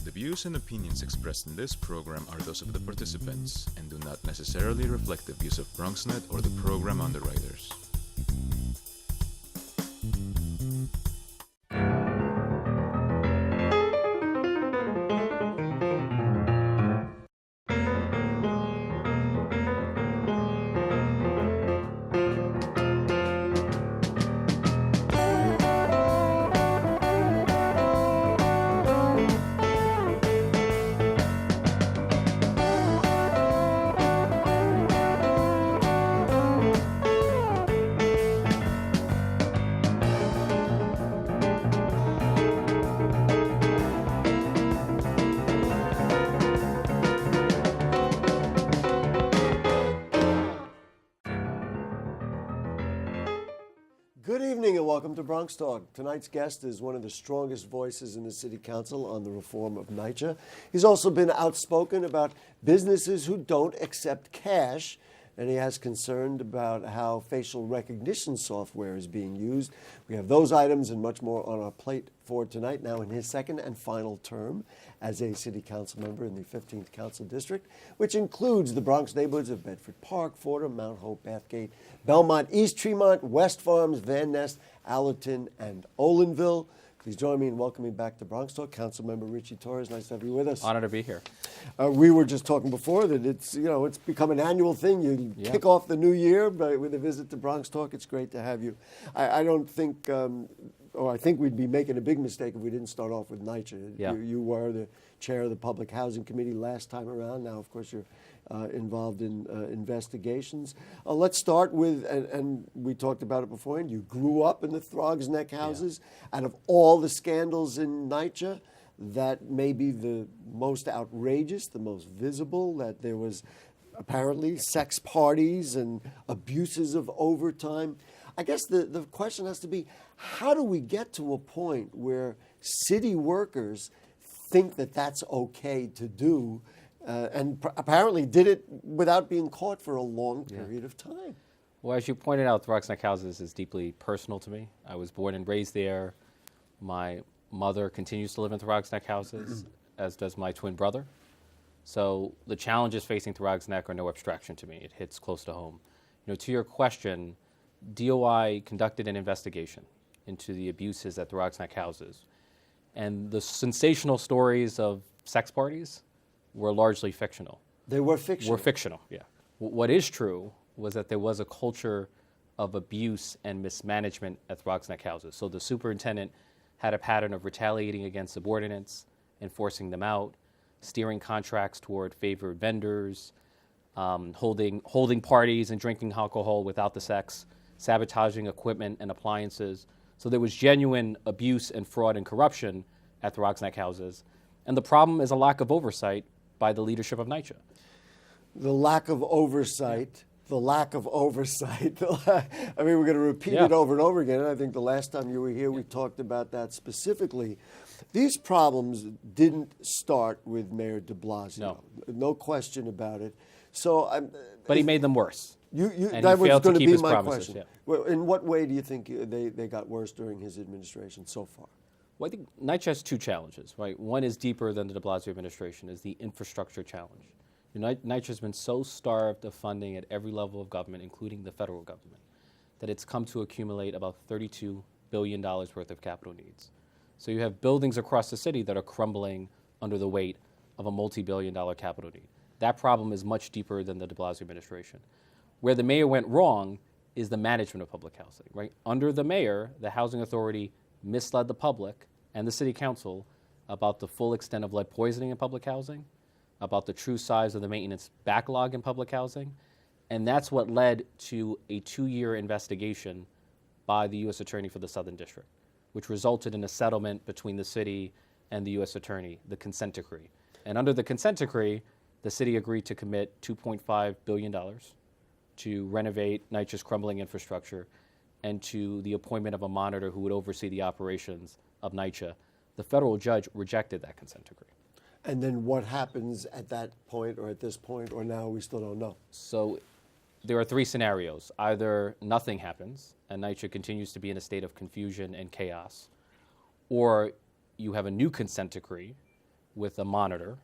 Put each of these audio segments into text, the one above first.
The views and opinions expressed in this program are those of the participants and do not necessarily reflect the views of BronxNet or the program underwriters. Good evening and welcome to BronxTalk. Tonight's guest is one of the strongest voices in the City Council on the reform of NYCHA. He's also been outspoken about businesses who don't accept cash, and he has concern about how facial recognition software is being used. We have those items and much more on our plate for tonight, now in his second and final term as a City Council member in the 15th Council District, which includes the Bronx neighborhoods of Bedford Park, Fordham, Mount Hope, Bathgate, Belmont, East Tremont, West Farms, Van Nest, Allerton, and Olinville. Please join me in welcoming back to BronxTalk, Councilmember Ritchie Torres. Nice to have you with us. Honor to be here. We were just talking before that it's become an annual thing. You kick off the new year with a visit to BronxTalk. It's great to have you. I don't think, I think we'd be making a big mistake if we didn't start off with NYCHA. Yeah. You were the chair of the Public Housing Committee last time around. Now, of course, you're involved in investigations. Let's start with, and we talked about it beforehand, you grew up in the Throgs Neck houses. Yeah. Out of all the scandals in NYCHA, that may be the most outrageous, the most visible, that there was apparently sex parties and abuses of overtime. I guess the question has to be, how do we get to a point where city workers think that that's okay to do, and apparently did it without being caught for a long period of time? Well, as you pointed out, Throgs Neck Houses is deeply personal to me. I was born and raised there. My mother continues to live in Throgs Neck Houses, as does my twin brother. So the challenges facing Throgs Neck are no abstraction to me. It hits close to home. To your question, DOI conducted an investigation into the abuses at Throgs Neck Houses. And the sensational stories of sex parties were largely fictional. They were fictional? Were fictional, yeah. What is true was that there was a culture of abuse and mismanagement at Throgs Neck Houses. So the superintendent had a pattern of retaliating against subordinates, enforcing them out, steering contracts toward favored vendors, holding parties and drinking alcohol without the sex, sabotaging equipment and appliances. So there was genuine abuse and fraud and corruption at Throgs Neck Houses. And the problem is a lack of oversight by the leadership of NYCHA. The lack of oversight. The lack of oversight. I mean, we're going to repeat it over and over again. And I think the last time you were here, we talked about that specifically. These problems didn't start with Mayor de Blasio. No question about it. So, but he made them worse. That was going to be my question. Yeah. Well, in what way do you think they got worse during his administration so far? Well, I think NYCHA has two challenges, right? One is deeper than the de Blasio administration, is the infrastructure challenge. NYCHA has been so starved of funding at every level of government, including the federal government, that it's come to accumulate about $32 billion worth of capital needs. So you have buildings across the city that are crumbling under the weight of a multi-billion-dollar capital need. That problem is much deeper than the de Blasio administration. Where the mayor went wrong is the management of public housing, right? Under the mayor, the housing authority misled the public and the city council about the full extent of lead poisoning in public housing, about the true size of the maintenance backlog in public housing, and that's what led to a 2-year investigation by the U.S. Attorney for the Southern District, which resulted in a settlement between the city and the U.S. Attorney, the consent decree. And under the consent decree, the city agreed to commit $2.5 billion to renovate NYCHA's crumbling infrastructure and to the appointment of a monitor who would oversee the operations of NYCHA. The federal judge rejected that consent decree. And then what happens at that point or at this point or now, we still don't know. So there are three scenarios. Either nothing happens and NYCHA continues to be in a state of confusion and chaos, or you have a new consent decree with a monitor,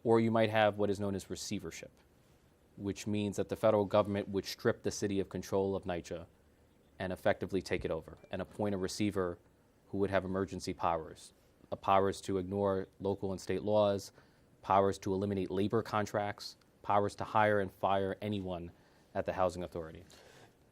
or you might have what is known as receivership, which means that the federal government would strip the city of control of NYCHA and effectively take it over and appoint a receiver who would have emergency powers, powers to ignore local and state laws, powers to eliminate labor contracts, powers to hire and fire anyone at the housing authority.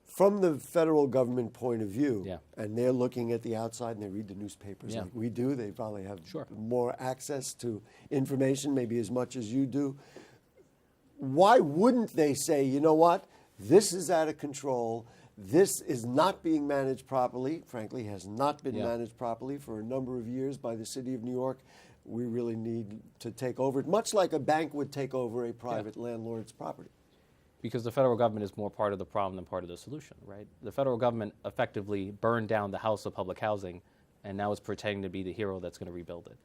From the federal government point of view, Yeah. and they're looking at the outside and they read the newspapers Yeah. like we do, they probably have Sure. more access to information, maybe as much as you do. Why wouldn't they say, you know what, this is out of control, this is not being managed properly, frankly, has not been Yeah. managed properly for a number of years by the city of New York. We really need to take over it, much like a bank would take over a private landlord's property. Because the federal government is more part of the problem than part of the solution, right? The federal government effectively burned down the house of public housing and now is pretending to be the hero that's going to rebuild it.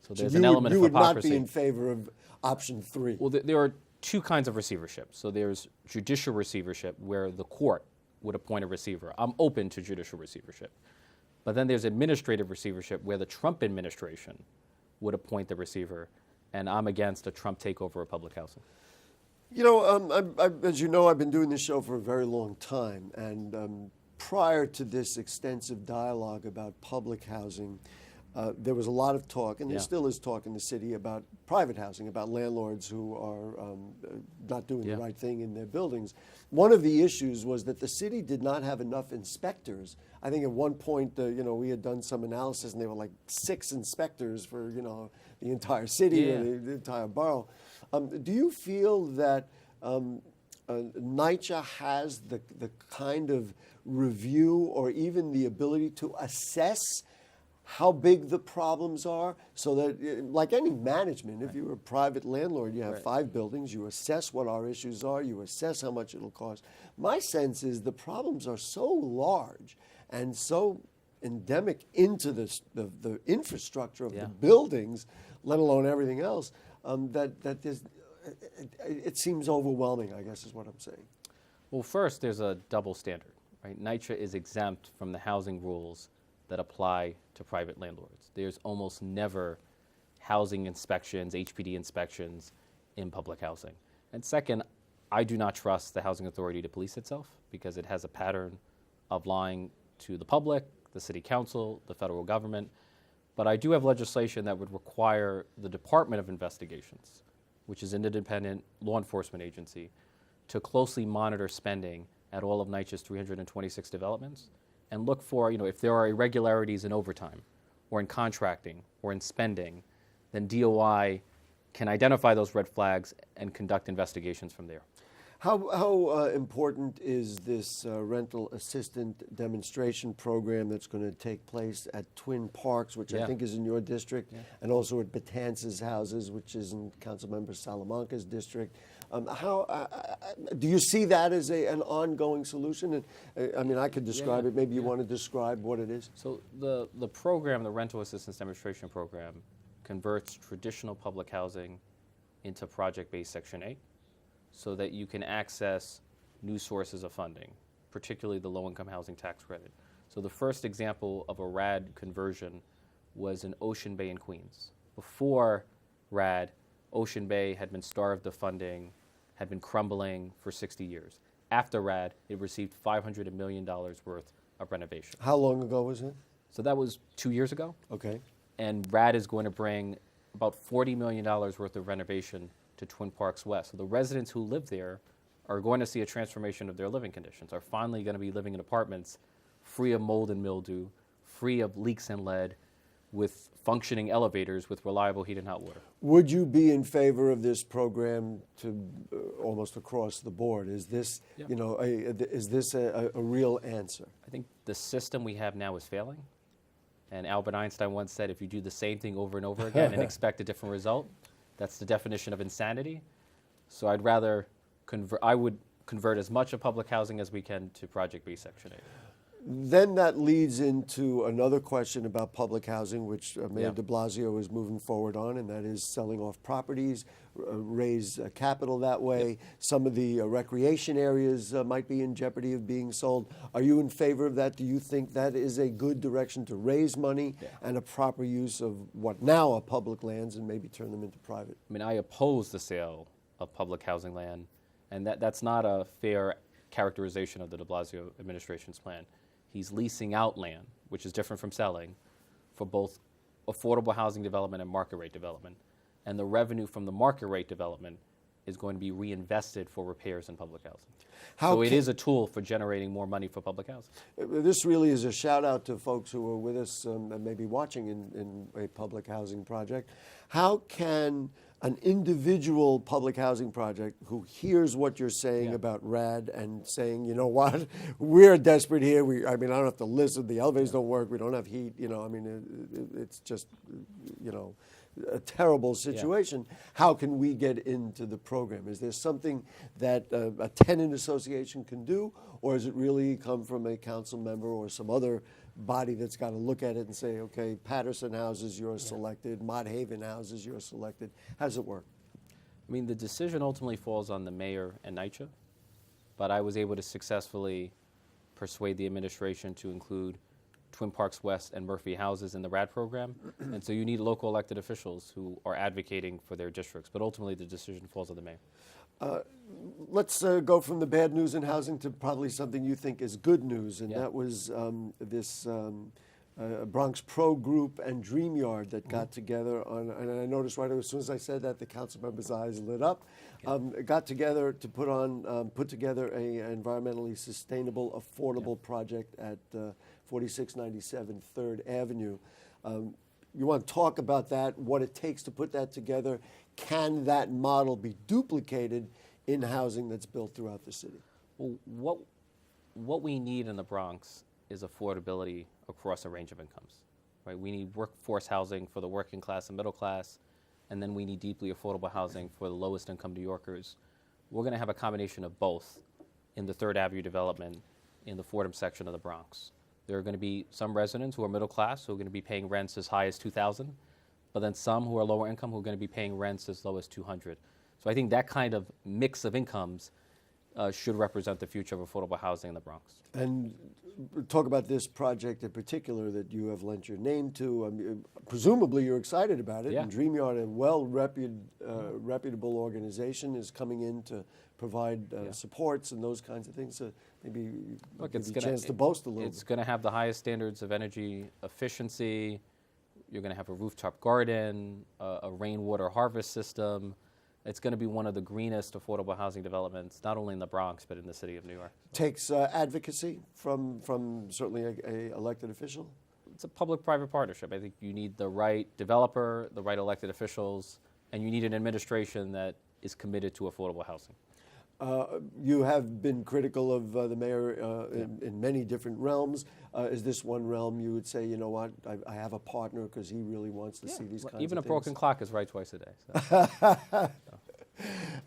So there's an element you of would not hypocrisy. be in favor of option 3. Well, there are two kinds of receivership. So there's judicial receivership, where the court would appoint a receiver. I'm open to judicial receivership. But then there's administrative receivership, where the Trump administration would appoint the receiver, and I'm against a Trump takeover of public housing. You know, as you know, I've been doing this show for a very long time, and prior to this extensive dialogue about public housing, there was a lot of talk, and there Yeah. still is talk in the city about private housing, about landlords who are not doing Yeah. the right thing in their buildings. One of the issues was that the city did not have enough inspectors. I think at one point, you know, we had done some analysis, and there were like 6 inspectors for, you know, the entire city Yeah. or the entire borough. Do you feel that NYCHA has the kind of review or even the ability to assess how big the problems are, so that, like any management, if you're a private landlord, you have Right. 5 buildings, you assess what our issues are, you assess how much it'll cost. My sense is the problems are so large and so endemic into the infrastructure of Yeah. the buildings, let alone everything else, that there's, it seems overwhelming, I guess is what I'm saying. Well, first, there's a double standard, right? NYCHA is exempt from the housing rules that apply to private landlords. There's almost never housing inspections, HPD inspections in public housing. And second, I do not trust the housing authority to police itself, because it has a pattern of lying to the public, the city council, the federal government. But I do have legislation that would require the Department of Investigations, which is an independent law enforcement agency, to closely monitor spending at all of NYCHA's 326 developments and look for, if there are irregularities in overtime or in contracting or in spending, then DOI can identify those red flags and conduct investigations from there. How important is this rental assistant demonstration program that's going to take place at Twin Parks, which I Yeah. think is in your district, and also at Batanzas Houses, which is in Councilmember Salamanca's district? Do you see that as an ongoing solution? And I mean, I could describe it. Maybe you want to describe what it is. So the program, the Rental Assistance Demonstration Program, converts traditional public housing into project-based Section 8 so that you can access new sources of funding, particularly the low-income housing tax credit. So the first example of a RAD conversion was in Ocean Bay in Queens. Before RAD, Ocean Bay had been starved of funding, had been crumbling for 60 years. After RAD, it received $500 million worth of renovation. How long ago was it? So that was 2 years ago. Okay. And RAD is going to bring about $40 million worth of renovation to Twin Parks West. So the residents who live there are going to see a transformation of their living conditions, are finally going to be living in apartments free of mold and mildew, free of leaks and lead, with functioning elevators with reliable heat and hot water. Would you be in favor of this program to almost across the board? Is this, is this a real answer? I think the system we have now is failing. And Albert Einstein once said, if you do the same thing over and over again and expect a different result, that's the definition of insanity. So I'd rather I would convert as much of public housing as we can to project-based Section 8. Then that leads into another question about public housing, which Mayor Yeah. de Blasio is moving forward on, and that is selling off properties, raise capital that way. Some of the recreation areas might be in jeopardy of being sold. Are you in favor of that? Do you think that is a good direction to raise money and a proper use of what now are public lands and maybe turn them into private? I mean, I oppose the sale of public housing land, and that's not a fair characterization of the de Blasio administration's plan. He's leasing out land, which is different from selling, for both affordable housing development and market rate development. And the revenue from the market rate development is going to be reinvested for repairs in public housing. So it is a tool for generating more money for public housing. This really is a shout out to folks who are with us and maybe watching in a public housing project. How can an individual public housing project who hears what you're saying about RAD and saying, you know what, we're desperate here. I mean, I don't have to listen. The elevators don't work. We don't have heat. You know, I mean, it's just, you know, a terrible situation. How can we get into the program? Is there something that a tenant association can do, or does it really come from a council member or some other body that's got to look at it and say, okay, Patterson houses, you're selected, Mott Haven houses, you're selected? How does it work? I mean, the decision ultimately falls on the mayor and NYCHA, but I was able to successfully persuade the administration to include Twin Parks West and Murphy houses in the RAD program. And so you need local elected officials who are advocating for their districts, but ultimately the decision falls on the mayor. Let's go from the bad news in housing to probably something you think is good news, and that was this Bronx Pro Group and Dream Yard that got together on, and I noticed right as soon as I said that, the council members' eyes lit up. Got together to put together a environmentally sustainable, affordable project at 4697 3rd Avenue. You want to talk about that, what it takes to put that together? Can that model be duplicated in housing that's built throughout the city? Well, what we need in the Bronx is affordability across a range of incomes. Right? We need workforce housing for the working class and middle class, and then we need deeply affordable housing for the lowest income New Yorkers. We're going to have a combination of both in the 3rd Avenue development in the Fordham section of the Bronx. There are going to be some residents who are middle class who are going to be paying rents as high as $2,000, but then some who are lower income who are going to be paying rents as low as $200. So I think that kind of mix of incomes should represent the future of affordable housing in the Bronx. And talk about this project in particular that you have lent your name to. I mean, presumably you're excited about it. Yeah. And DreamYard, a reputable organization, is coming in to provide supports and those kinds of things. So maybe Look, give you a chance to boast a little It's bit. going to have the highest standards of energy efficiency. You're going to have a rooftop garden, a rainwater harvest system. It's going to be one of the greenest affordable housing developments, not only in the Bronx, but in the city of New York. Takes advocacy from certainly a elected official. It's a public-private partnership. I think you need the right developer, the right elected officials, and you need an administration that is committed to affordable housing. You have been critical of the mayor in many different realms. Is this one realm you would say, you know what, I have a partner because he really wants to see these kinds Even of a things? broken clock is right twice a day. So.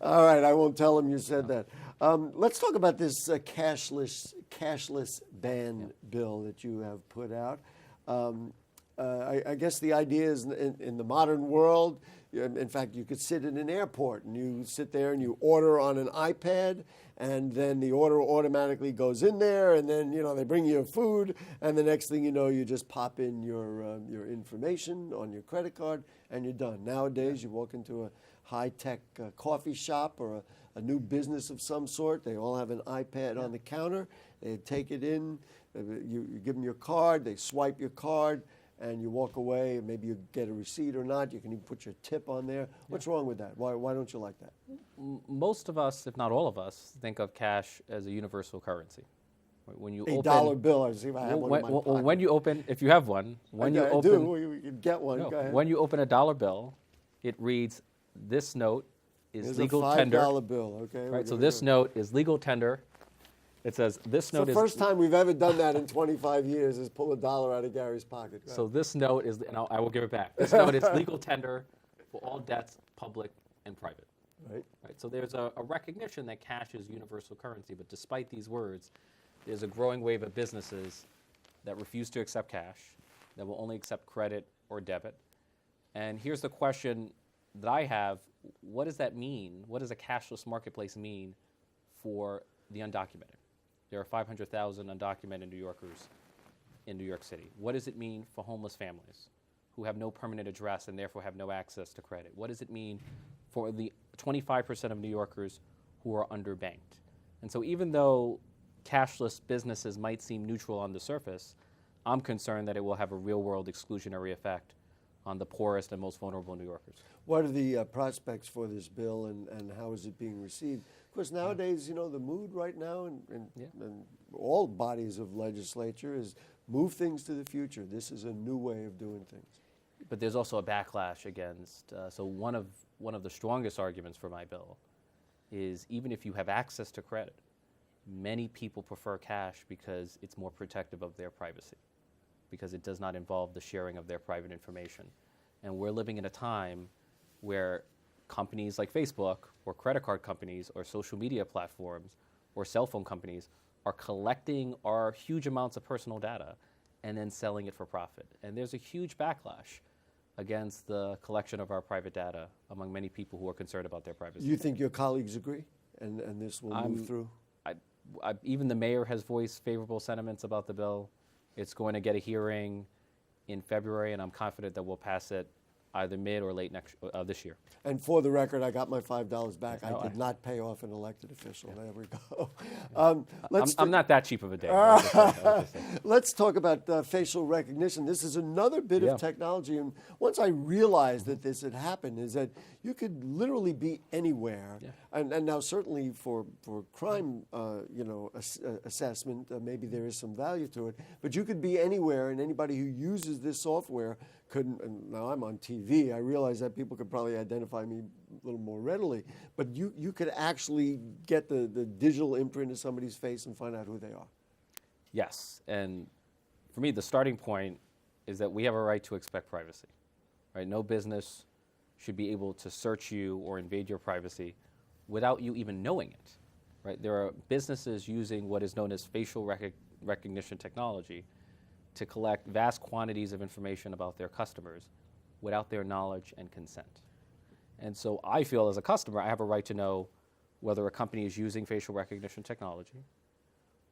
All right, I won't tell him you said that. Let's talk about this cashless ban bill that you have put out. I guess the idea is in the modern world, in fact, you could sit in an airport and you sit there and you order on an iPad, and then the order automatically goes in there, and then they bring you your food, and the next thing you know, you just pop in your information on your credit card, and you're done. Nowadays, you walk into a high-tech coffee shop or a new business of some sort. They all have an iPad on the counter. They take it in. You give them your card. They swipe your card, and you walk away. And maybe you get a receipt or not. You can even put your tip on there. What's wrong with that? Why don't you like that? Most of us, if not all of us, think of cash as a universal currency. When you A open, dollar bill. I see if I have one in my pocket. when you open, if you have one, when you I open, do. You can get one. no, Go ahead. when you open a dollar bill, it reads, "This note is Here's legal a tender." $5 bill. Okay. Right. So this note is legal tender. It says this It's note the is. first time we've ever done that in 25 years is pull a dollar out of Gary's pocket. Go So ahead. this note is, and I will give it back. This note is legal tender for all debts, public and private. Right. Right. So there's a recognition that cash is universal currency, but despite these words, there's a growing wave of businesses that refuse to accept cash, that will only accept credit or debit. And here's the question that I have: what does that mean? What does a cashless marketplace mean for the undocumented? There are 500,000 undocumented New Yorkers in New York City. What does it mean for homeless families who have no permanent address and therefore have no access to credit? What does it mean for the 25% of New Yorkers who are underbanked? And so even though cashless businesses might seem neutral on the surface, I'm concerned that it will have a real-world exclusionary effect on the poorest and most vulnerable New Yorkers. What are the prospects for this bill, and how is it being received? Of course, nowadays, you know, the mood right now in all bodies of legislature is move things to the future. This is a new way of doing things. But there's also a backlash against, so one of the strongest arguments for my bill is even if you have access to credit, many people prefer cash because it's more protective of their privacy, because it does not involve the sharing of their private information. And we're living in a time where companies like Facebook or credit card companies or social media platforms or cell phone companies are collecting our huge amounts of personal data and then selling it for profit. And there's a huge backlash against the collection of our private data among many people who are concerned about their privacy. You think your colleagues agree, and this will move through? Even the mayor has voiced favorable sentiments about the bill. It's going to get a hearing in February, and I'm confident that we'll pass it either mid or late this year. And for the record, I got my $5 back. I did not pay off an elected official. There we go. I'm not that cheap of a day. Let's talk about facial recognition. This is another bit of technology. And once I realized that this had happened, is that you could literally be anywhere. And now certainly for crime, assessment, maybe there is some value to it. But you could be anywhere, and anybody who uses this software couldn't. And now I'm on TV. I realize that people could probably identify me a little more readily. But you could actually get the digital imprint of somebody's face and find out who they are. Yes, and for me, the starting point is that we have a right to expect privacy. Right? No business should be able to search you or invade your privacy without you even knowing it. Right? There are businesses using what is known as facial recognition technology to collect vast quantities of information about their customers without their knowledge and consent. And so I feel as a customer, I have a right to know whether a company is using facial recognition technology,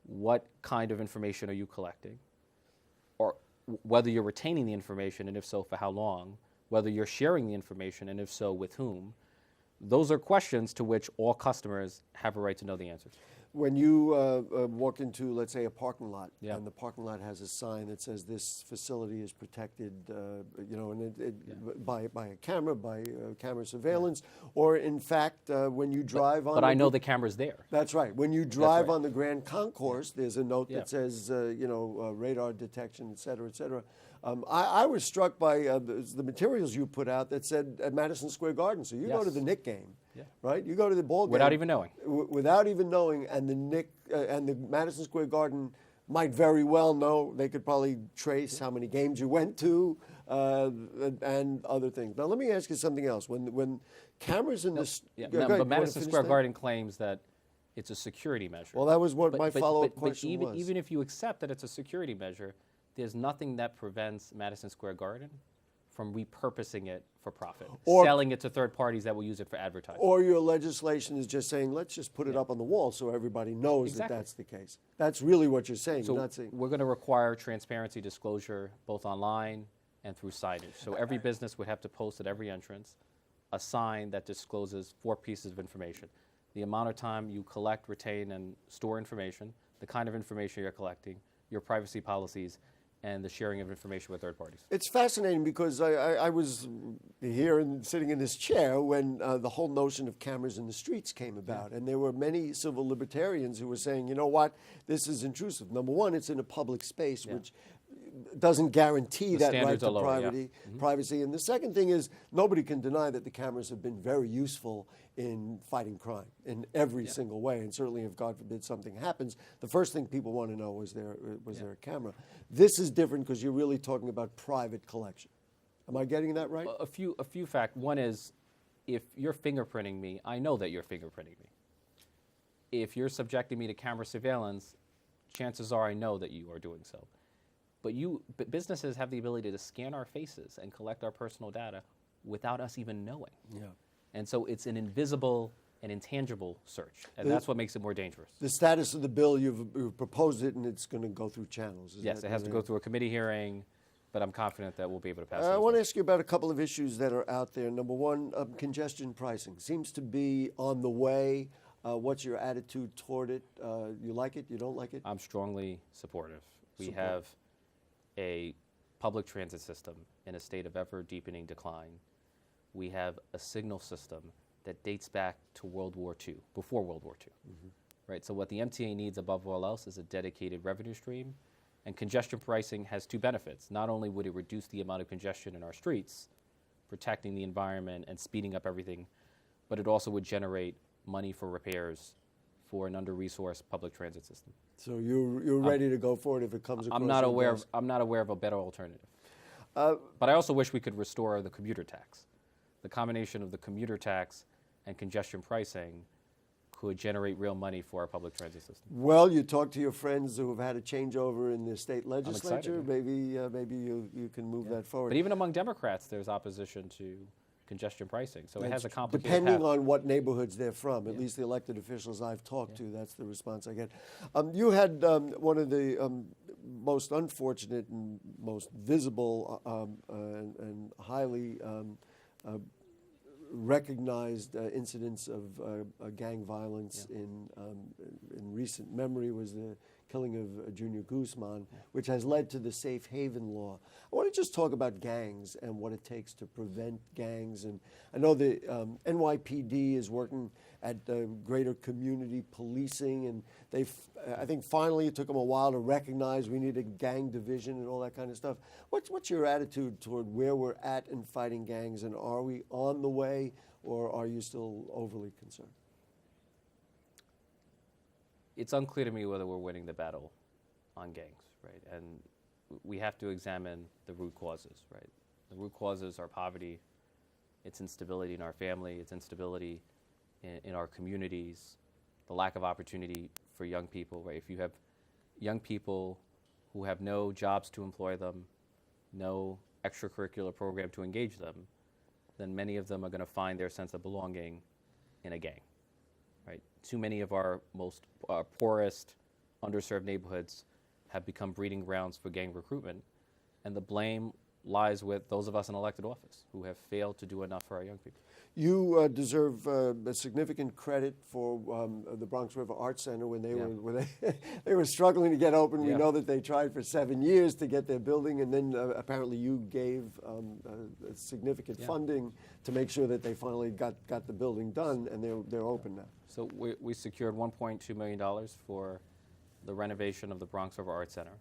what kind of information are you collecting, or whether you're retaining the information, and if so, for how long, whether you're sharing the information, and if so, with whom. Those are questions to which all customers have a right to know the answers. When you walk into, let's say, a parking lot, and the parking lot has a sign that says this facility is protected, by a camera, by camera surveillance, or in fact, when you drive on. But I know the camera's there. That's right. When you drive on the Grand Concourse, there's a note that says, radar detection, et cetera, et cetera. I was struck by the materials you put out that said at Madison Square Garden. So you go to the Knicks game, right? You go to the ball game without even knowing. Without even knowing, and the Knicks and the Madison Square Garden might very well know. They could probably trace how many games you went to and other things. Now let me ask you something else. When cameras in this, but Madison Square Garden claims that it's a security measure. Well, that was what my follow-up question was. Even if you accept that it's a security measure, there's nothing that prevents Madison Square Garden from repurposing it for profit, or selling it to third parties that will use it for advertising. Or your legislation is just saying, let's just put it up on the wall so everybody knows that that's the case. That's really what you're saying. So you're not saying we're going to require transparency disclosure both online and through signage. So every business would have to post at every entrance a sign that discloses 4 pieces of information: the amount of time you collect, retain, and store information, the kind of information you're collecting, your privacy policies, and the sharing of information with third parties. It's fascinating because I was here and sitting in this chair when the whole notion of cameras in the streets came about. And there were many civil libertarians who were saying, you know what, this is intrusive. Number one, it's in a public space, which doesn't guarantee that right to privacy. And the second thing is, nobody can deny that the cameras have been very useful in fighting crime in every single way. And certainly if, God forbid, something happens, the first thing people want to know is there a camera. This is different because you're really talking about private collection. Am I getting that right? A few facts. One is, if you're fingerprinting me, I know that you're fingerprinting me. If you're subjecting me to camera surveillance, chances are I know that you are doing so. But businesses have the ability to scan our faces and collect our personal data without us even knowing. Yeah. And so it's an invisible and intangible search, and that's what makes it more dangerous. The status of the bill, you've proposed it, and it's going to go through channels. Yes, it has to go through a committee hearing, but I'm confident that we'll be able to pass it. I want to ask you about a couple of issues that are out there. Number one, congestion pricing seems to be on the way. What's your attitude toward it? You like it? You don't like it? I'm strongly supportive. We have a public transit system in a state of ever deepening decline. We have a signal system that dates back to World War II, before World War II. Right? So what the MTA needs above all else is a dedicated revenue stream. And congestion pricing has two benefits. Not only would it reduce the amount of congestion in our streets, protecting the environment and speeding up everything, but it also would generate money for repairs for an under-resourced public transit system. So you're ready to go for it if it comes across I'm not your aware desk? of, I'm not aware of a better alternative. But I also wish we could restore the commuter tax. The combination of the commuter tax and congestion pricing could generate real money for our public transit system. Well, you talk to your friends who have had a changeover in the state excited, legislature. yeah. Maybe you can move that forward. But even among Democrats, there's opposition to congestion pricing. So it has a complicated Depending path. on what neighborhoods they're from, at least the elected officials I've talked to, that's the response I get. You had one of the most unfortunate and most visible and highly recognized incidents of gang violence in recent memory was the killing of Junior Guzman, which has led to the safe haven law. I want to just talk about gangs and what it takes to prevent gangs. And I know the NYPD is working at greater community policing, and I think finally it took them a while to recognize we need a gang division and all that kind of stuff. What's your attitude toward where we're at in fighting gangs, and are we on the way, or are you still overly concerned? It's unclear to me whether we're winning the battle on gangs, right? And we have to examine the root causes, right? The root causes are poverty, it's instability in our family, it's instability in our communities, the lack of opportunity for young people, right? If you have young people who have no jobs to employ them, no extracurricular program to engage them, then many of them are going to find their sense of belonging in a gang. Right? Too many of our most poorest, underserved neighborhoods have become breeding grounds for gang recruitment, and the blame lies with those of us in elected office who have failed to do enough for our young people. You deserve a significant credit for the Bronx River Arts Center when they were struggling to get open. We know that they tried for 7 years to get their building, and then apparently you gave significant funding to make sure that they finally got the building done, and they're open now. So we secured $1.2 million for the renovation of the Bronx River Arts Center.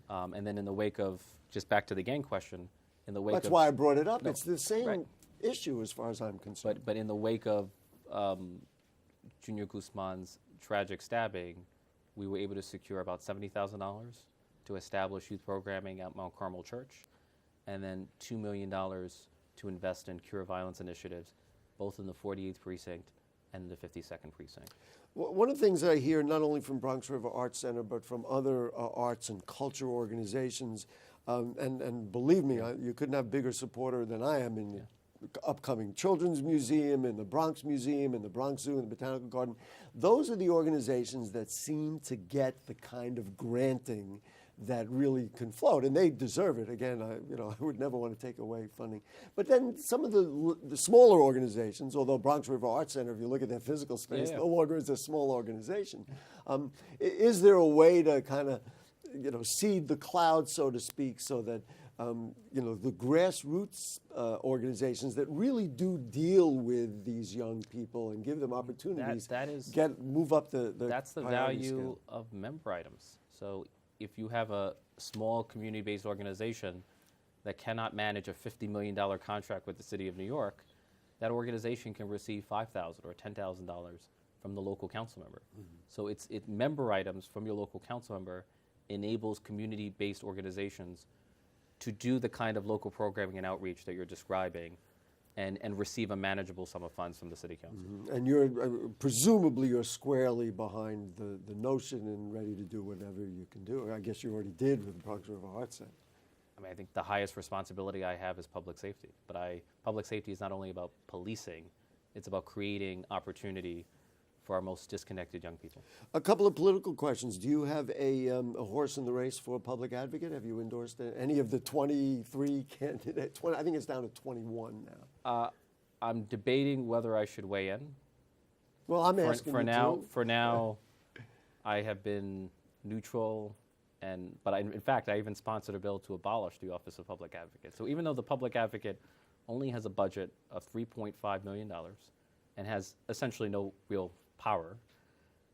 And then in the wake of, just back to the gang question, in the wake That's of... why I brought it up. No, it's the same right. issue as far as I'm concerned. But in the wake of Junior Guzman's tragic stabbing, we were able to secure about $70,000 to establish youth programming at Mount Carmel Church, and then $2 million to invest in cure violence initiatives, both in the 48th Precinct and the 52nd Precinct. One of the things I hear, not only from Bronx River Arts Center, but from other arts and culture organizations, and believe me, you couldn't have bigger supporter than I am in the upcoming Children's Museum, in the Bronx Museum, in the Bronx Zoo, in the Botanical Garden. Those are the organizations that seem to get the kind of granting that really can float, and they deserve it. Again, I would never want to take away funding. But then some of the smaller organizations, although Bronx River Arts Center, if you look at their physical space, no longer is a small organization. Is there a way to kind of, seed the cloud, so to speak, so that the grassroots organizations that really do deal with these young people and give them opportunities move up the That's the priority value scale. of member items. So if you have a small community-based organization that cannot manage a $50 million contract with the city of New York, that organization can receive $5,000 or $10,000 from the local council member. So it member items from your local council member enables community-based organizations to do the kind of local programming and outreach that you're describing and receive a manageable sum of funds from the city council. And you're presumably you're squarely behind the notion and ready to do whatever you can do. I guess you already did with the Bronx River Arts Center. I mean, I think the highest responsibility I have is public safety. But public safety is not only about policing, it's about creating opportunity for our most disconnected young people. A couple of political questions. Do you have a horse in the race for public advocate? Have you endorsed any of the 23 candidates? I think it's down to 21 now. I'm debating whether I should weigh in. Well, I'm asking for you now. to. For now, I have been neutral, but in fact, I even sponsored a bill to abolish the Office of Public Advocate. So even though the public advocate only has a budget of $3.5 million and has essentially no real power,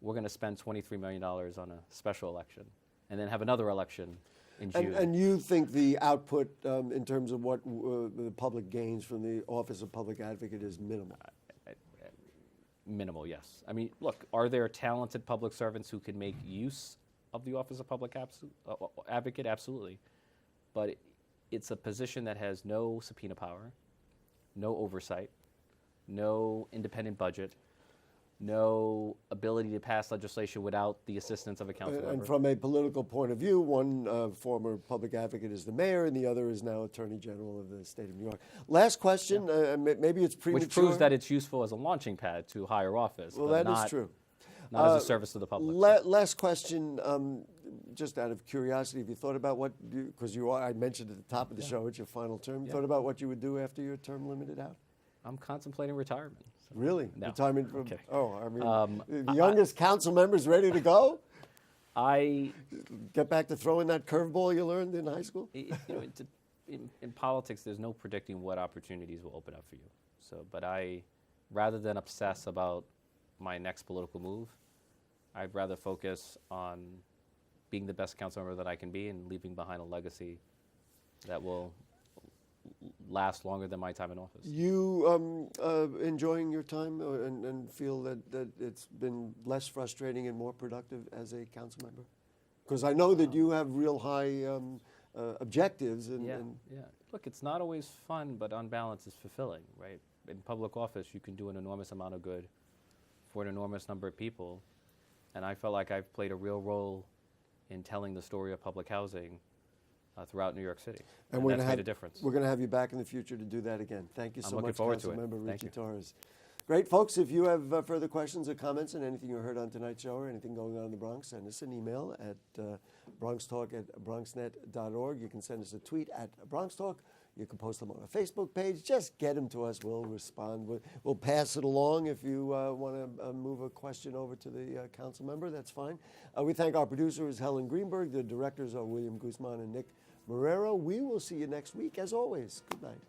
we're going to spend $23 million on a special election and then have another election in June. And you think the output in terms of what the public gains from the Office of Public Advocate is minimal? Minimal, yes. I mean, look, are there talented public servants who can make use of the Office of Public Advocate? Absolutely. But it's a position that has no subpoena power, no oversight, no independent budget, no ability to pass legislation without the assistance of a council member. And from a political point of view, one former public advocate is the mayor, and the other is now Attorney General of the state of New York. Last question, maybe it's premature. Which proves that it's useful as a launching pad to higher office. Well, but that is true. Not as a service to the public. Last question, just out of curiosity, have you thought about what, because I mentioned at the top of the show, it's your final term, thought about what you would do after your term limited out? I'm contemplating retirement. So Really? No. Retirement from, Okay. The youngest council member's ready to go? I Get back to throwing that curveball you learned in high school? in politics, there's no predicting what opportunities will open up for you. So, but rather than obsess about my next political move, I'd rather focus on being the best council member that I can be and leaving behind a legacy that will last longer than my time in office. You enjoying your time and feel that it's been less frustrating and more productive as a council member? Because I know that you have real high objectives. Yeah. Look, it's not always fun, but on balance, it's fulfilling, right? In public office, you can do an enormous amount of good for an enormous number of people, and I felt like I've played a real role in telling the story of public housing throughout New York City, and that's made a difference. We're going to have you back in the future to do that again. Thank you so much, Councilmember Thank Ritchie you. Torres. Great, folks. If you have further questions or comments on anything you heard on tonight's show or anything going on in the Bronx, send us an email at BronxTalk@BronxNet.org. You can send us a tweet at BronxTalk. You can post them on our Facebook page. Just get them to us. We'll respond. We'll pass it along if you want to move a question over to the council member. That's fine. We thank our producer, is Helen Greenberg. The directors are William Guzman and Nick Marrero. We will see you next week. As always, good night.